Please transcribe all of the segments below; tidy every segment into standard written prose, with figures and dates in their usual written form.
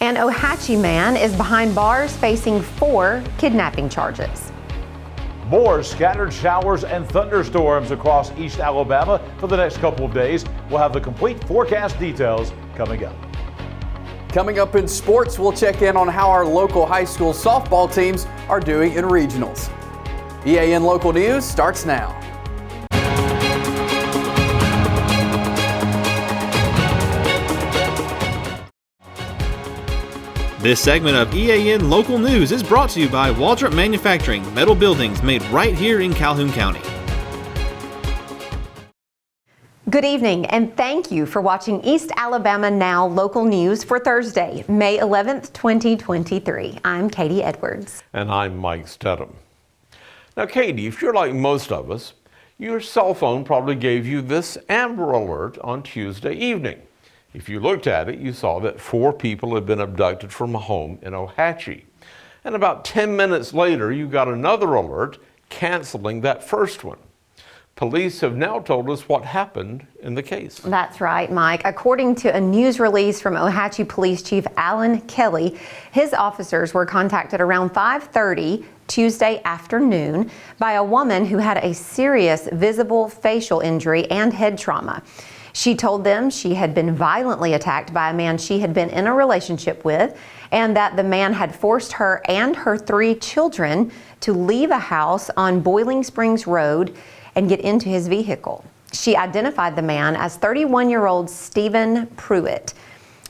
An Ohatchee man is behind bars facing 4 kidnapping charges. More scattered showers and thunderstorms across East Alabama for the next couple of days. We'll have the complete forecast details coming up. Coming up in sports, we'll check in on how our local high school softball teams are doing in regionals. EAN Local News starts now. This segment of EAN Local News is brought to you by Waldrop Manufacturing, metal buildings made right here in Calhoun County. Good evening, and thank you for watching East Alabama Now Local News for Thursday, May 11th, 2023. I'm Katie Edwards. And I'm Mike Stedham. Now, Katie, if you're like most of us, your cell phone probably gave you this Amber Alert on Tuesday evening. If you looked at it, you saw that 4 people had been abducted from a home in Ohatchee. And about 10 minutes later, you got another alert canceling that first one. Police have now told us what happened in the case. That's right, Mike. According to a news release from Ohatchee Police Chief Alan Kelly, his officers were contacted around 5:30 Tuesday afternoon by a woman who had a serious visible facial injury and head trauma. She told them she had been violently attacked by a man she had been in a relationship with, and that the man had forced her and her 3 children to leave a house on Boiling Springs Road and get into his vehicle. She identified the man as 31-year-old Stephen Pruitt.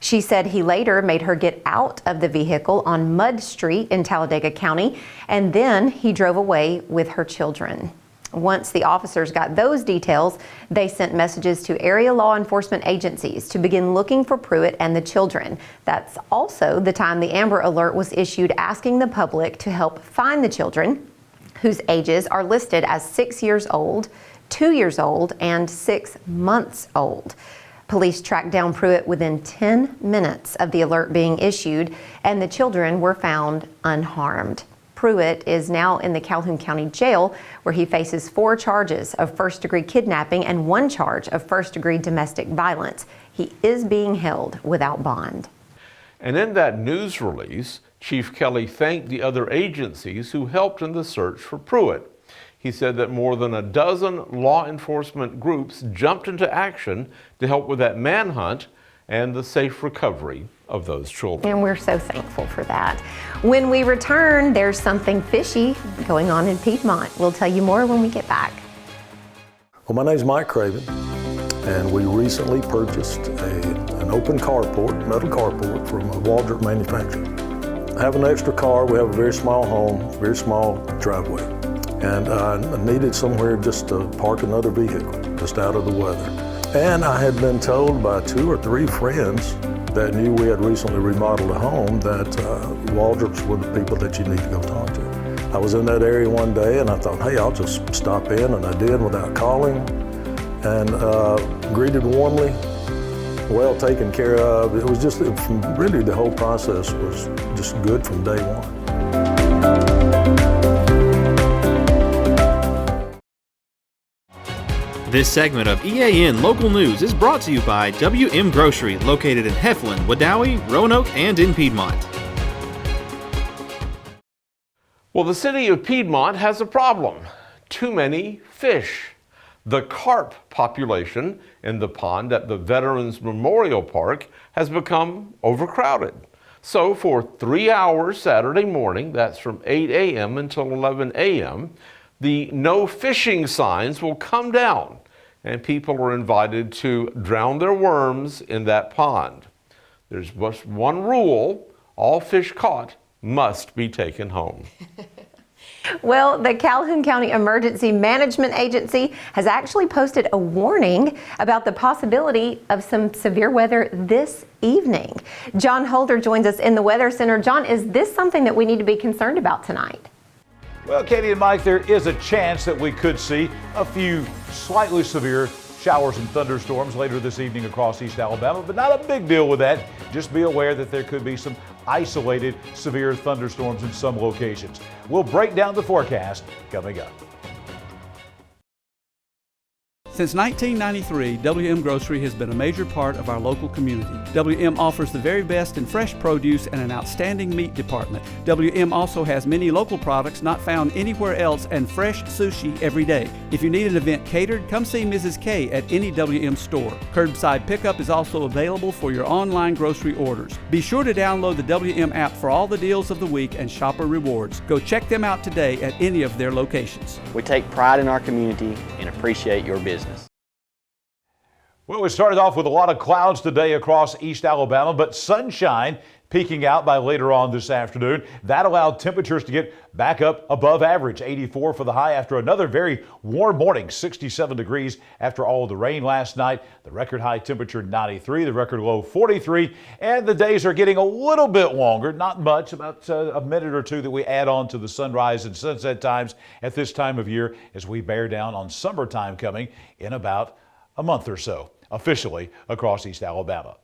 She said he later made her get out of the vehicle on Mud Street in Talladega County, and then he drove away with her children. Once the officers got those details, they sent messages to area law enforcement agencies to begin looking for Pruitt and the children. That's also the time the Amber Alert was issued, asking the public to help find the children, whose ages are listed as 6 years old, 2 years old, and 6 months old. Police tracked down Pruitt within 10 minutes of the alert being issued, and the children were found unharmed. Pruitt is now in the Calhoun County Jail, where he faces 4 charges of first-degree kidnapping and 1 charge of first-degree domestic violence. He is being held without bond. And in that news release, Chief Kelly thanked the other agencies who helped in the search for Pruitt. He said that more than a dozen law enforcement groups jumped into action to help with that manhunt and the safe recovery of those children. And we're so thankful for that. When we return, there's something fishy going on in Piedmont. We'll tell you more when we get back. Well, my name's Mike Craven, and we recently purchased an open carport, metal carport from Waldrop Manufacturing. I have an extra car. We have a very small home, very small driveway, and I needed somewhere just to park another vehicle, just out of the weather. And I had been told by 2 or 3 friends that knew we had recently remodeled a home that Waldrops were the people that you need to go talk to. I was in that area one day and I thought, hey, I'll just stop in, and I did without calling, and greeted warmly, well taken care of. It was just, really the whole process was just good from day one. This segment of EAN Local News is brought to you by WM Grocery, located in Heflin, Wadowee, Roanoke, and in Piedmont. Well, the city of Piedmont has a problem. Too many fish. The carp population in the pond at the Veterans Memorial Park has become overcrowded. So for 3 hours Saturday morning, that's from 8 a.m. until 11 a.m., the no fishing signs will come down, and people are invited to drown their worms in that pond. There's just one rule: all fish caught must be taken home. Well, the Calhoun County Emergency Management Agency has actually posted a warning about the possibility of some severe weather this evening. John Holder joins us in the Weather Center. John, is this something that we need to be concerned about tonight? Well, Katie and Mike, there is a chance that we could see a few slightly severe showers and thunderstorms later this evening across East Alabama, but not a big deal with that. Just be aware that there could be some isolated severe thunderstorms in some locations. We'll break down the forecast coming up. Since 1993, WM Grocery has been a major part of our local community. WM offers the very best in fresh produce and an outstanding meat department. WM also has many local products not found anywhere else and fresh sushi every day. If you need an event catered, come see Mrs. K at any WM store. Curbside pickup is also available for your online grocery orders. Be sure to download the WM app for all the deals of the week and shopper rewards. Go check them out today at any of their locations. We take pride in our community and appreciate your business. Well, we started off with a lot of clouds today across East Alabama, but sunshine peeking out by later on this afternoon. That allowed temperatures to get back up above average, 84 for the high after another very warm morning, 67 degrees after all of the rain last night. The record high temperature 93, the record low 43, and the days are getting a little bit longer, not much, about a minute or two that we add on to the sunrise and sunset times at this time of year as we bear down on summertime coming in about a month or so, officially across East Alabama.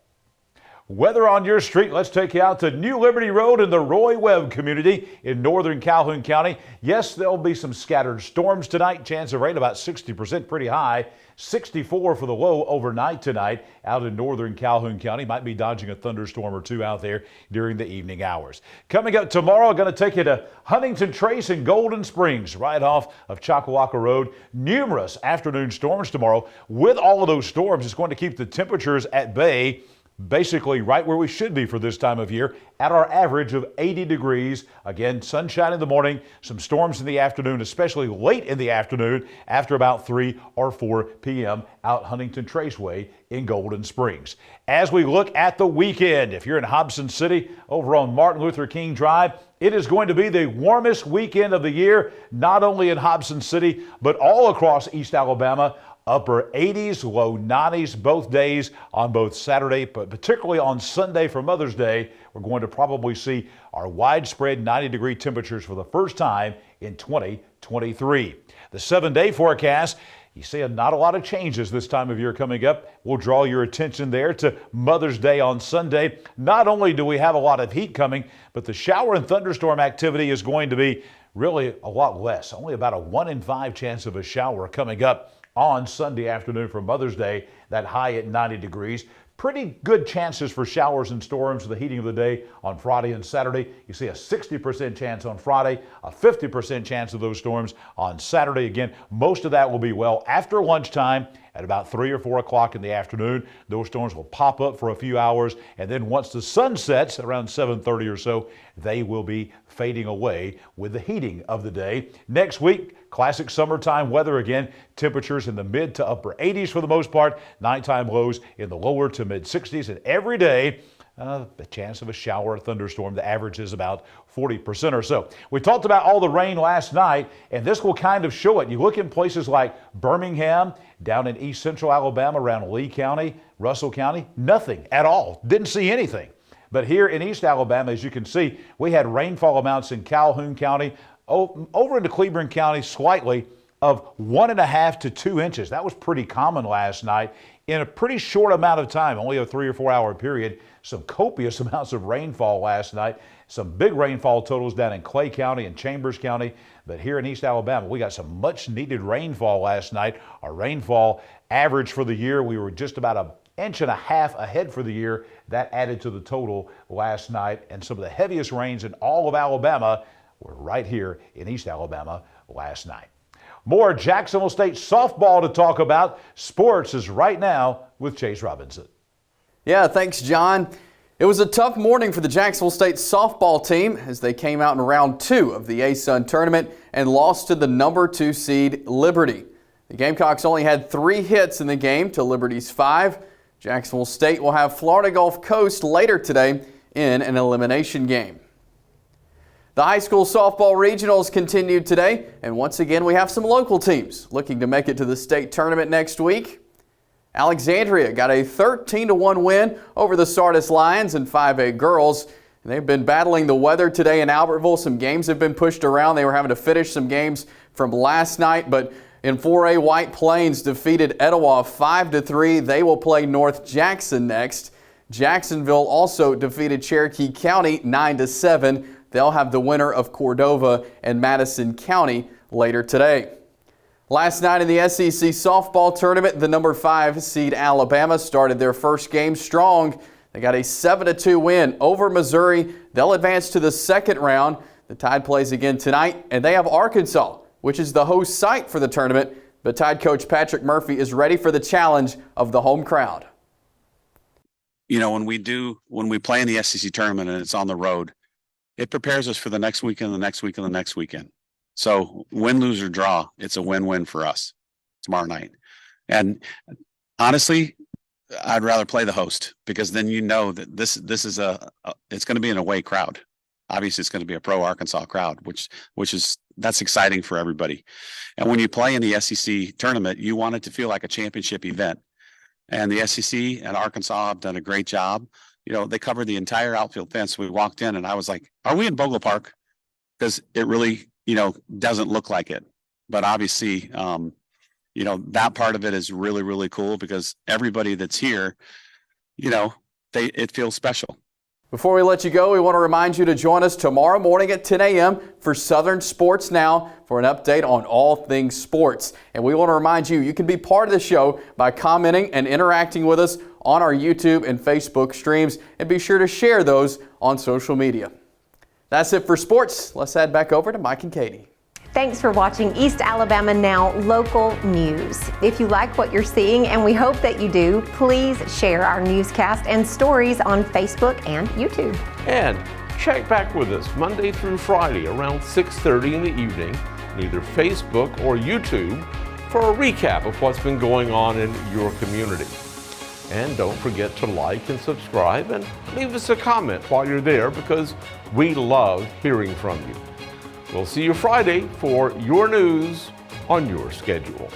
Weather on your street, let's take you out to New Liberty Road in the Roy Webb community in northern Calhoun County. Yes, there'll be some scattered storms tonight. Chance of rain about 60%, pretty high. 64 for the low overnight tonight out in northern Calhoun County. Might be dodging a thunderstorm or two out there during the evening hours. Coming up tomorrow, going to take you to Huntington Trace and Golden Springs right off of Chocowacca Road. Numerous afternoon storms tomorrow. With all of those storms, it's going to keep the temperatures at bay, basically right where we should be for this time of year at our average of 80 degrees. Again, sunshine in the morning, some storms in the afternoon, especially late in the afternoon after about 3 or 4 p.m. out Huntington Traceway in Golden Springs. As we look at the weekend, if you're in Hobson City over on Martin Luther King Drive, it is going to be the warmest weekend of the year, not only in Hobson City, but all across East Alabama. Upper 80s, low 90s both days on both Saturday, but particularly on Sunday for Mother's Day, we're going to probably see our widespread 90-degree temperatures for the first time in 2023. The 7-day forecast, you see not a lot of changes this time of year coming up. We'll draw your attention there to Mother's Day on Sunday. Not only do we have a lot of heat coming, but the shower and thunderstorm activity is going to be really a lot less. Only about a 1 in 5 chance of a shower coming up on Sunday afternoon for Mother's Day, that high at 90 degrees. Pretty good chances for showers and storms for the heating of the day on Friday and Saturday. You see a 60% chance on Friday, a 50% chance of those storms on Saturday. Again, most of that will be well after lunchtime at about 3 or 4 o'clock in the afternoon. Those storms will pop up for a few hours, and then once the sun sets around 7:30 or so, they will be fading away with the heating of the day. Next week, classic summertime weather again. Temperatures in the mid to upper 80s for the most part. Nighttime lows in the lower to mid 60s, and every day the chance of a shower or thunderstorm. The average is about 40% or so. We talked about all the rain last night, and this will kind of show it. You look in places like Birmingham, down in east central Alabama around Lee County, Russell County, nothing at all. Didn't see anything. But here in East Alabama, as you can see, we had rainfall amounts in Calhoun County, over into Cleburne County slightly, of 1.5 to 2 inches. That was pretty common last night in a pretty short amount of time, only a 3 or 4 hour period. Some copious amounts of rainfall last night. Some big rainfall totals down in Clay County and Chambers County. But here in East Alabama, we got some much needed rainfall last night. Our rainfall average for the year, we were just about 1.5 inches ahead for the year. That added to the total last night. And some of the heaviest rains in all of Alabama were right here in East Alabama last night. More Jacksonville State softball to talk about. Sports is right now with Chase Robinson. Yeah, thanks, John. It was a tough morning for the Jacksonville State softball team as they came out in round 2 of the ASUN tournament and lost to the number 2 seed Liberty. The Gamecocks only had 3 hits in the game to Liberty's 5. Jacksonville State will have Florida Gulf Coast later today in an elimination game. The high school softball regionals continued today, and once again we have some local teams looking to make it to the state tournament next week. Alexandria got a 13-1 win over the Sardis Lions in 5A girls. They've been battling the weather today in Albertville. Some games have been pushed around. They were having to finish some games from last night, but in 4A, White Plains defeated Etowah 5-3. They will play North Jackson next. Jacksonville also defeated Cherokee County 9-7. They'll have the winner of Cordova and Madison County later today. Last night in the SEC softball tournament, the number 5 seed Alabama started their first game strong. They got a 7-2 win over Missouri. They'll advance to the second round. The Tide plays again tonight, and they have Arkansas, which is the host site for the tournament. But Tide coach Patrick Murphy is ready for the challenge of the home crowd. You know, when we play in the SEC tournament and it's on the road, it prepares us for the next weekend, the next weekend, the next weekend. So win, lose, or draw, it's a win-win for us tomorrow night. And honestly, I'd rather play the host, because then you know that this is it's going to be an away crowd. Obviously, it's going to be a pro Arkansas crowd, that's exciting for everybody. And when you play in the SEC tournament, you want it to feel like a championship event. And the SEC and Arkansas have done a great job. You know, they covered the entire outfield fence. We walked in and I was like, are we in Bogle Park? Because it really, doesn't look like it. But obviously, that part of it is really, really cool, because everybody that's here, it feels special. Before we let you go, we want to remind you to join us tomorrow morning at 10 a.m. for Southern Sports Now for an update on all things sports. And we want to remind you can be part of the show by commenting and interacting with us on our YouTube and Facebook streams, and be sure to share those on social media. That's it for sports. Let's head back over to Mike and Katie. Thanks for watching East Alabama Now Local News. If you like what you're seeing, and we hope that you do, please share our newscast and stories on Facebook and YouTube. And check back with us Monday through Friday around 6:30 in the evening, on either Facebook or YouTube, for a recap of what's been going on in your community. And don't forget to like and subscribe, and leave us a comment while you're there, because we love hearing from you. We'll see you Friday for your news on your schedule.